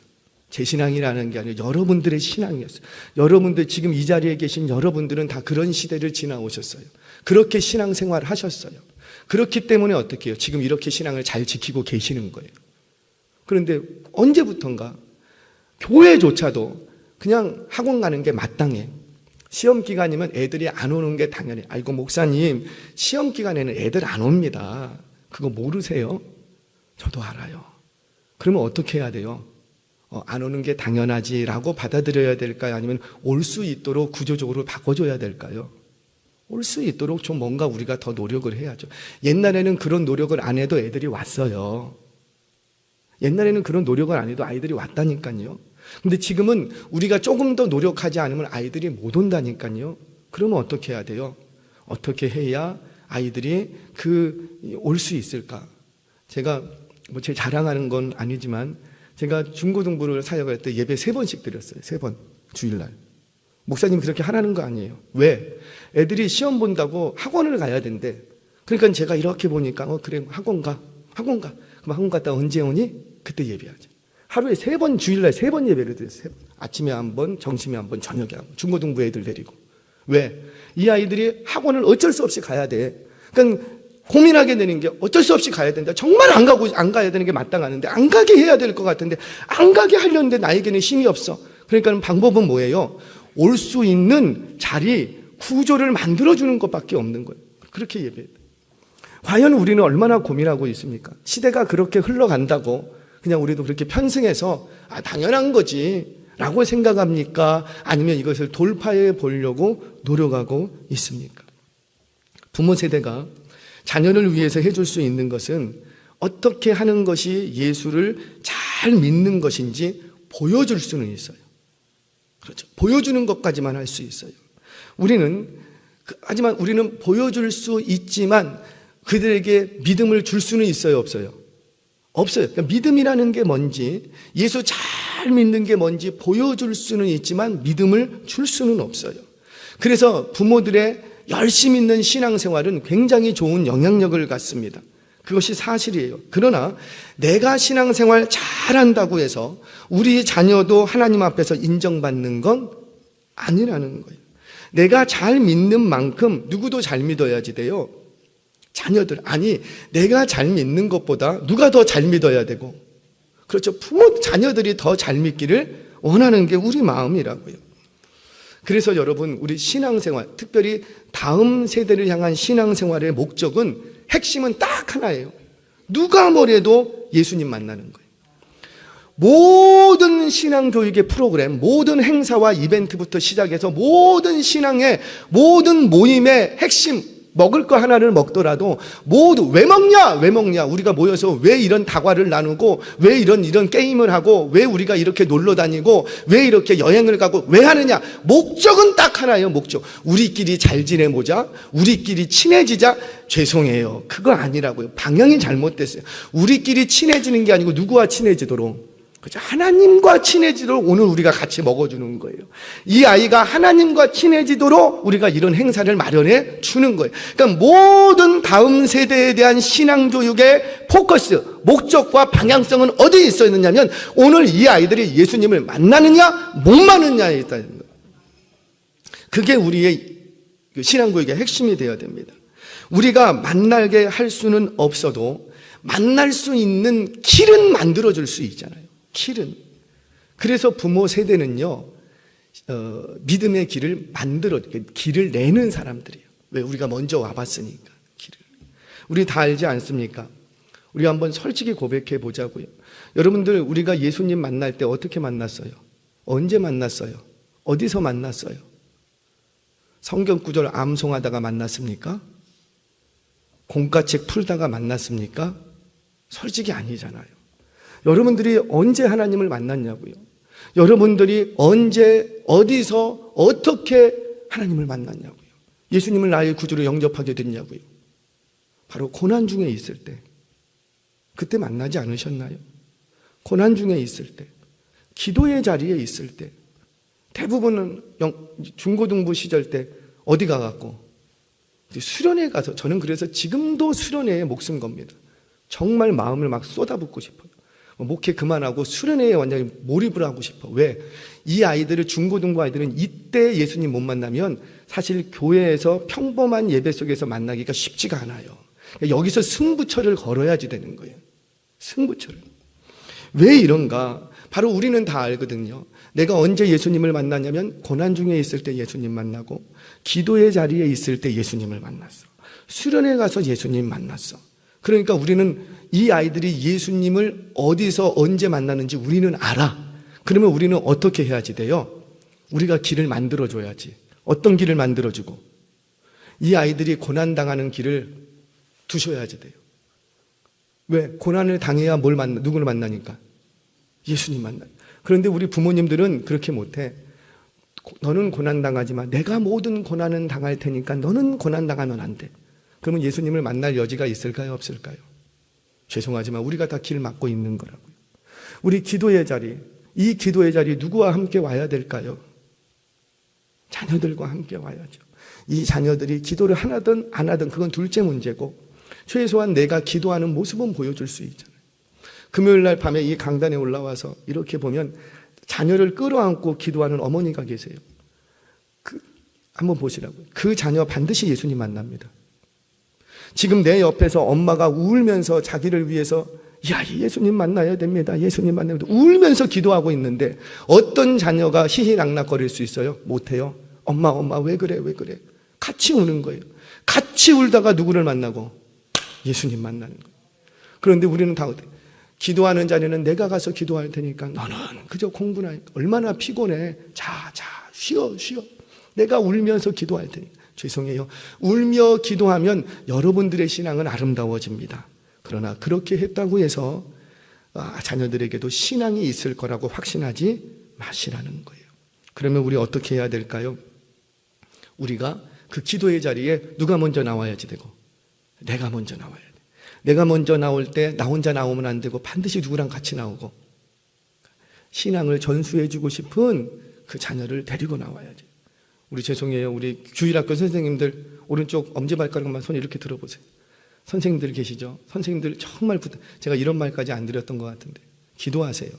제 신앙이라는 게 아니라 여러분들의 신앙이었어요. 여러분들 지금 이 자리에 계신 여러분들은 다 그런 시대를 지나오셨어요. 그렇게 신앙생활을 하셨어요. 그렇기 때문에 어떻게 해요? 지금 이렇게 신앙을 잘 지키고 계시는 거예요. 그런데 언제부턴가 교회조차도 그냥 학원 가는 게 마땅해. 시험 기간이면 애들이 안 오는 게 당연해. 아이고 목사님, 시험 기간에는 애들 안 옵니다. 그거 모르세요? 저도 알아요. 그러면 어떻게 해야 돼요? 안 오는 게 당연하지라고 받아들여야 될까요? 아니면 올 수 있도록 구조적으로 바꿔줘야 될까요? 올 수 있도록 좀 뭔가 우리가 더 노력을 해야죠. 옛날에는 그런 노력을 안 해도 애들이 왔어요. 옛날에는 그런 노력을 안 해도 아이들이 왔다니까요. 근데 지금은 우리가 조금 더 노력하지 않으면 아이들이 못 온다니까요. 그러면 어떻게 해야 돼요? 어떻게 해야 아이들이 올 수 있을까? 제가 제 자랑하는 건 아니지만 제가 중고등부를 사역할 때 예배 3번씩 드렸어요. 3번 주일날. 목사님 그렇게 하라는 거 아니에요. 왜? 애들이 시험 본다고 학원을 가야 된대. 그러니까 제가 이렇게 보니까 그래 학원 가. 그럼 학원 갔다 언제 오니? 그때 예배하죠. 하루에 3번, 주일날 3번 예배를 드렸어요. 아침에 한 번, 점심에 한 번, 저녁에 한 번. 중고등부 애들 데리고. 왜? 이 아이들이 학원을 어쩔 수 없이 가야 돼. 그러니까 고민하게 되는 게 어쩔 수 없이 가야 된다. 정말 안 가야 되는 게 마땅하는데 안 가게 해야 될 것 같은데 안 가게 하려는데 나에게는 힘이 없어. 그러니까 방법은 뭐예요? 올 수 있는 자리, 구조를 만들어주는 것밖에 없는 거예요. 그렇게 예배해요. 과연 우리는 얼마나 고민하고 있습니까? 시대가 그렇게 흘러간다고 그냥 우리도 그렇게 편승해서 당연한 거지 라고 생각합니까? 아니면 이것을 돌파해 보려고 노력하고 있습니까? 부모 세대가 자녀를 위해서 해줄 수 있는 것은 어떻게 하는 것이 예수를 잘 믿는 것인지 보여줄 수는 있어요. 그렇죠. 보여주는 것까지만 할 수 있어요. 하지만 우리는 보여줄 수 있지만 그들에게 믿음을 줄 수는 있어요, 없어요? 없어요. 그러니까 믿음이라는 게 뭔지, 예수 잘 믿는 게 뭔지 보여줄 수는 있지만 믿음을 줄 수는 없어요. 그래서 부모들의 열심히 있는 신앙생활은 굉장히 좋은 영향력을 갖습니다. 그것이 사실이에요. 그러나 내가 신앙생활 잘한다고 해서 우리 자녀도 하나님 앞에서 인정받는 건 아니라는 거예요. 내가 잘 믿는 만큼 누구도 잘 믿어야지 돼요. 내가 잘 믿는 것보다 누가 더 잘 믿어야 되고, 그렇죠. 자녀들이 더 잘 믿기를 원하는 게 우리 마음이라고요. 그래서 여러분, 우리 신앙생활, 특별히 다음 세대를 향한 신앙생활의 목적은, 핵심은 딱 하나예요. 누가 뭐래도 예수님 만나는 거예요. 모든 신앙교육의 프로그램, 모든 행사와 이벤트부터 시작해서 모든 신앙의 모든 모임의 핵심, 먹을 거 하나를 먹더라도 모두 왜 먹냐? 왜 먹냐? 우리가 모여서 왜 이런 다과를 나누고 왜 이런 게임을 하고 왜 우리가 이렇게 놀러 다니고 왜 이렇게 여행을 가고 왜 하느냐? 목적은 딱 하나예요. 목적. 우리끼리 잘 지내보자. 우리끼리 친해지자. 죄송해요. 그거 아니라고요. 방향이 잘못됐어요. 우리끼리 친해지는 게 아니고 누구와 친해지도록? 그죠? 하나님과 친해지도록 오늘 우리가 같이 먹어주는 거예요. 이 아이가 하나님과 친해지도록 우리가 이런 행사를 마련해 주는 거예요. 그러니까 모든 다음 세대에 대한 신앙교육의 포커스, 목적과 방향성은 어디에 있어 있느냐면 오늘 이 아이들이 예수님을 만나느냐 못 만나느냐에 있다는 거예요. 그게 우리의 신앙교육의 핵심이 되어야 됩니다. 우리가 만나게 할 수는 없어도 만날 수 있는 길은 만들어줄 수 있잖아요. 길은. 그래서 부모 세대는요, 믿음의 길을 길을 내는 사람들이에요. 왜? 우리가 먼저 와봤으니까, 길을. 우리 다 알지 않습니까? 우리 한번 솔직히 고백해 보자고요. 여러분들, 우리가 예수님 만날 때 어떻게 만났어요? 언제 만났어요? 어디서 만났어요? 성경 구절 암송하다가 만났습니까? 공과책 풀다가 만났습니까? 솔직히 아니잖아요. 여러분들이 언제 하나님을 만났냐고요? 여러분들이 언제, 어디서, 어떻게 하나님을 만났냐고요? 예수님을 나의 구주로 영접하게 됐냐고요? 바로 고난 중에 있을 때. 그때 만나지 않으셨나요? 고난 중에 있을 때, 기도의 자리에 있을 때, 대부분은 중고등부 시절 때 어디 가갖고? 수련회 가서, 저는 그래서 지금도 수련회에 목숨 겁니다. 정말 마음을 막 쏟아붓고 싶어요. 목회 그만하고 수련회에 완전히 몰입을 하고 싶어. 왜? 이 아이들을, 중고등부 아이들은 이때 예수님 못 만나면 사실 교회에서 평범한 예배 속에서 만나기가 쉽지가 않아요. 여기서 승부처를 걸어야지 되는 거예요. 승부처를. 왜 이런가? 바로 우리는 다 알거든요. 내가 언제 예수님을 만났냐면 고난 중에 있을 때 예수님 만나고, 기도의 자리에 있을 때 예수님을 만났어. 수련회 가서 예수님 만났어. 그러니까 우리는 이 아이들이 예수님을 어디서 언제 만나는지 우리는 알아. 그러면 우리는 어떻게 해야지 돼요? 우리가 길을 만들어줘야지. 어떤 길을 만들어주고? 이 아이들이 고난당하는 길을 두셔야지 돼요. 왜? 고난을 당해야 누구를 만나니까? 예수님 만나. 그런데 우리 부모님들은 그렇게 못해. 너는 고난당하지 마. 내가 모든 고난은 당할 테니까 너는 고난당하면 안 돼. 그러면 예수님을 만날 여지가 있을까요? 없을까요? 죄송하지만 우리가 다 길 막고 있는 거라고요. 우리 기도의 자리, 이 기도의 자리 누구와 함께 와야 될까요? 자녀들과 함께 와야죠. 이 자녀들이 기도를 하든 안 하든 그건 둘째 문제고, 최소한 내가 기도하는 모습은 보여줄 수 있잖아요. 금요일 날 밤에 이 강단에 올라와서 이렇게 보면 자녀를 끌어안고 기도하는 어머니가 계세요. 한번 보시라고요. 그 자녀 반드시 예수님 만납니다. 지금 내 옆에서 엄마가 울면서 자기를 위해서 야, 예수님 만나야 됩니다. 예수님 만나야 됩니다. 울면서 기도하고 있는데 어떤 자녀가 희희낙낙거릴 수 있어요? 못해요. 엄마 왜 그래? 같이 우는 거예요. 같이 울다가 누구를 만나고? 예수님 만나는 거예요. 그런데 우리는 다 어때? 기도하는 자리는 내가 가서 기도할 테니까 너는 그저 공부나 얼마나 피곤해. 자, 쉬어. 내가 울면서 기도할 테니까. 죄송해요. 울며 기도하면 여러분들의 신앙은 아름다워집니다. 그러나 그렇게 했다고 해서 자녀들에게도 신앙이 있을 거라고 확신하지 마시라는 거예요. 그러면 우리 어떻게 해야 될까요? 우리가 그 기도의 자리에 누가 먼저 나와야지 되고, 내가 먼저 나와야 돼. 내가 먼저 나올 때 나 혼자 나오면 안 되고 반드시 누구랑 같이 나오고, 신앙을 전수해주고 싶은 그 자녀를 데리고 나와야지. 우리 죄송해요. 우리 주일학교 선생님들 오른쪽 엄지발가락만 손 이렇게 들어보세요. 선생님들 계시죠? 선생님들 정말 제가 이런 말까지 안 드렸던 것 같은데 기도하세요.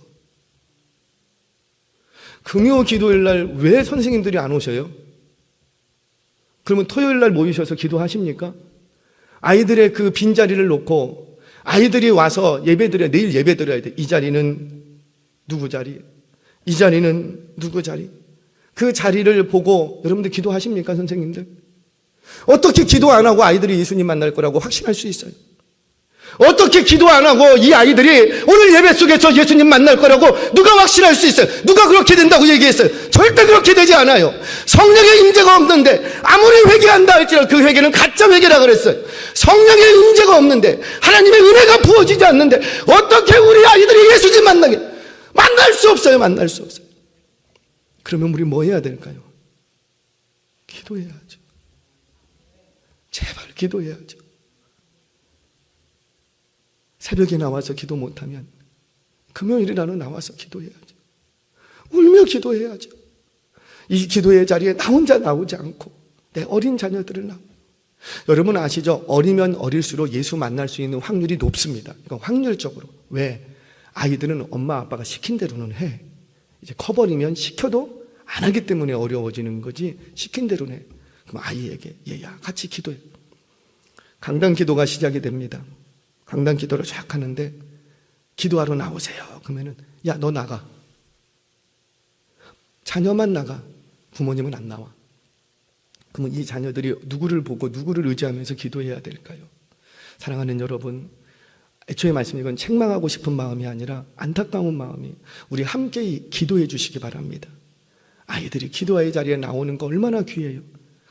금요 기도일 날 왜 선생님들이 안 오셔요? 그러면 토요일 날 모이셔서 기도하십니까? 아이들의 그 빈자리를 놓고 아이들이 와서 내일 예배 드려야 돼. 이 자리는 누구 자리? 이 자리는 누구 자리? 그 자리를 보고 여러분들 기도하십니까, 선생님들? 어떻게 기도 안 하고 아이들이 예수님 만날 거라고 확신할 수 있어요? 어떻게 기도 안 하고 이 아이들이 오늘 예배 속에서 예수님 만날 거라고 누가 확신할 수 있어요? 누가 그렇게 된다고 얘기했어요? 절대 그렇게 되지 않아요. 성령의 임재가 없는데 아무리 회개한다 할지라도 그 회개는 가짜 회개라 그랬어요. 성령의 임재가 없는데, 하나님의 은혜가 부어지지 않는데 어떻게 우리 아이들이 예수님 만날 수 없어요. 만날 수 없어요. 그러면 우리 뭐 해야 될까요? 기도해야죠. 제발 기도해야죠. 새벽에 나와서 기도 못하면 금요일이라도 나와서 기도해야죠. 울며 기도해야죠. 이 기도의 자리에 나 혼자 나오지 않고 내 어린 자녀들을 여러분 아시죠? 어리면 어릴수록 예수 만날 수 있는 확률이 높습니다. 이건 확률적으로. 왜? 아이들은 엄마 아빠가 시킨 대로는 해. 이제 커버리면 시켜도 안 하기 때문에 어려워지는 거지, 시킨 대로는 해. 그럼 아이에게 얘야 같이 기도해. 강단 기도가 시작이 됩니다. 강단 기도를 쫙 하는데 기도하러 나오세요. 그러면은 야 너 나가. 자녀만 나가. 부모님은 안 나와. 그러면 이 자녀들이 누구를 보고 누구를 의지하면서 기도해야 될까요? 사랑하는 여러분, 애초에 말씀 이건 책망하고 싶은 마음이 아니라 안타까운 마음이, 우리 함께 기도해 주시기 바랍니다. 아이들이 기도의 자리에 나오는 거 얼마나 귀해요.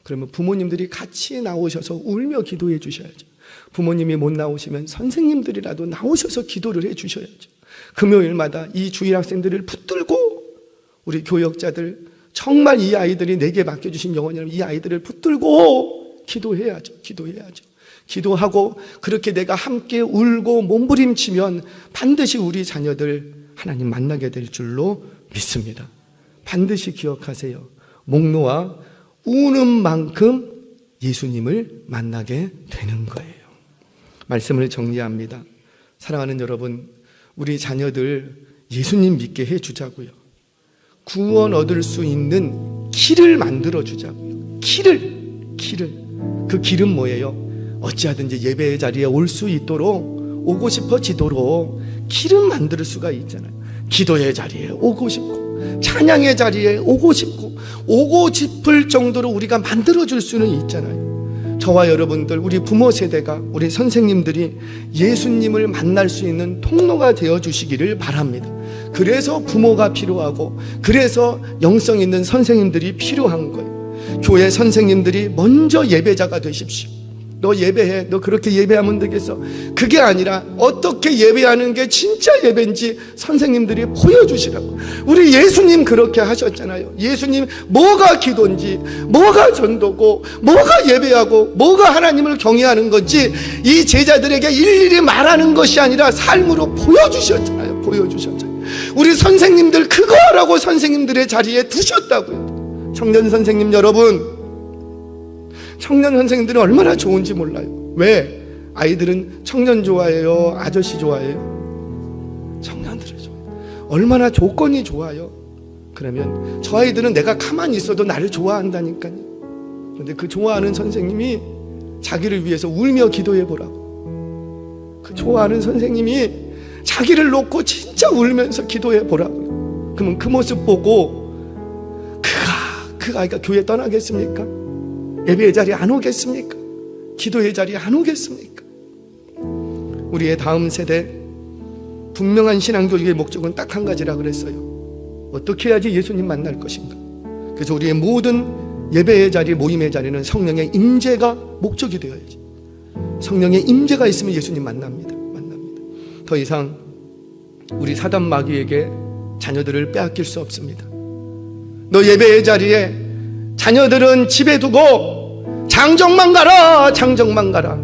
그러면 부모님들이 같이 나오셔서 울며 기도해 주셔야죠. 부모님이 못 나오시면 선생님들이라도 나오셔서 기도를 해 주셔야죠. 금요일마다 이 주일 학생들을 붙들고 우리 교역자들, 정말 이 아이들이 내게 맡겨주신 영혼이라면 이 아이들을 붙들고 기도해야죠. 기도해야죠. 기도하고 그렇게 내가 함께 울고 몸부림치면 반드시 우리 자녀들 하나님 만나게 될 줄로 믿습니다. 반드시 기억하세요. 목 놓아 우는 만큼 예수님을 만나게 되는 거예요. 말씀을 정리합니다. 사랑하는 여러분, 우리 자녀들 예수님 믿게 해주자고요. 구원 얻을 수 있는 길을 만들어 주자고요. 길을. 그 길은 뭐예요? 어찌하든지 예배의 자리에 올 수 있도록, 오고 싶어지도록 길은 만들 수가 있잖아요. 기도의 자리에 오고 싶고, 찬양의 자리에 오고 싶고, 오고 싶을 정도로 우리가 만들어줄 수는 있잖아요. 저와 여러분들, 우리 부모 세대가, 우리 선생님들이 예수님을 만날 수 있는 통로가 되어주시기를 바랍니다. 그래서 부모가 필요하고, 그래서 영성 있는 선생님들이 필요한 거예요. 교회 선생님들이 먼저 예배자가 되십시오. 너 예배해. 너 그렇게 예배하면 되겠어. 그게 아니라 어떻게 예배하는 게 진짜 예배인지 선생님들이 보여주시라고. 우리 예수님 그렇게 하셨잖아요. 예수님 뭐가 기도인지, 뭐가 전도고, 뭐가 예배하고, 뭐가 하나님을 경외하는 건지 이 제자들에게 일일이 말하는 것이 아니라 삶으로 보여주셨잖아요. 보여주셨잖아요. 우리 선생님들 그거 하라고 선생님들의 자리에 두셨다고요. 청년 선생님 여러분, 청년 선생님들은 얼마나 좋은지 몰라요. 왜? 아이들은 청년 좋아해요? 아저씨 좋아해요? 청년들을 좋아해요. 얼마나 조건이 좋아요. 그러면 저 아이들은 내가 가만히 있어도 나를 좋아한다니까요. 그런데 그 좋아하는 선생님이 자기를 위해서 울며 기도해 보라고. 그 좋아하는 선생님이 자기를 놓고 진짜 울면서 기도해 보라고요. 그러면 그 모습 보고 그 아이가 교회 떠나겠습니까? 예배의 자리에 안 오겠습니까? 기도의 자리에 안 오겠습니까? 우리의 다음 세대, 분명한 신앙교육의 목적은 딱 한 가지라 그랬어요. 어떻게 해야지 예수님 만날 것인가? 그래서 우리의 모든 예배의 자리, 모임의 자리는 성령의 임재가 목적이 되어야지. 성령의 임재가 있으면 예수님 만납니다. 더 이상 우리 사단 마귀에게 자녀들을 빼앗길 수 없습니다. 너 예배의 자리에 자녀들은 집에 두고 장정만 가라, 장정만 가라,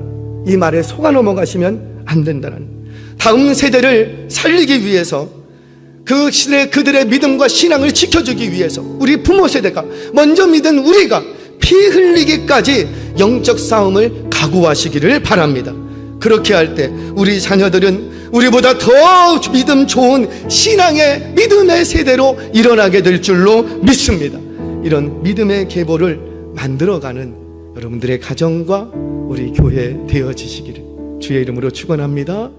이 말에 속아 넘어가시면 안 된다는, 다음 세대를 살리기 위해서, 그 시대 그들의 믿음과 신앙을 지켜주기 위해서 우리 부모 세대가 먼저 믿은 우리가 피 흘리기까지 영적 싸움을 각오하시기를 바랍니다. 그렇게 할 때 우리 자녀들은 우리보다 더 믿음 좋은 신앙의 믿음의 세대로 일어나게 될 줄로 믿습니다. 이런 믿음의 계보를 만들어가는 여러분들의 가정과 우리 교회 되어지시기를 주의 이름으로 축원합니다.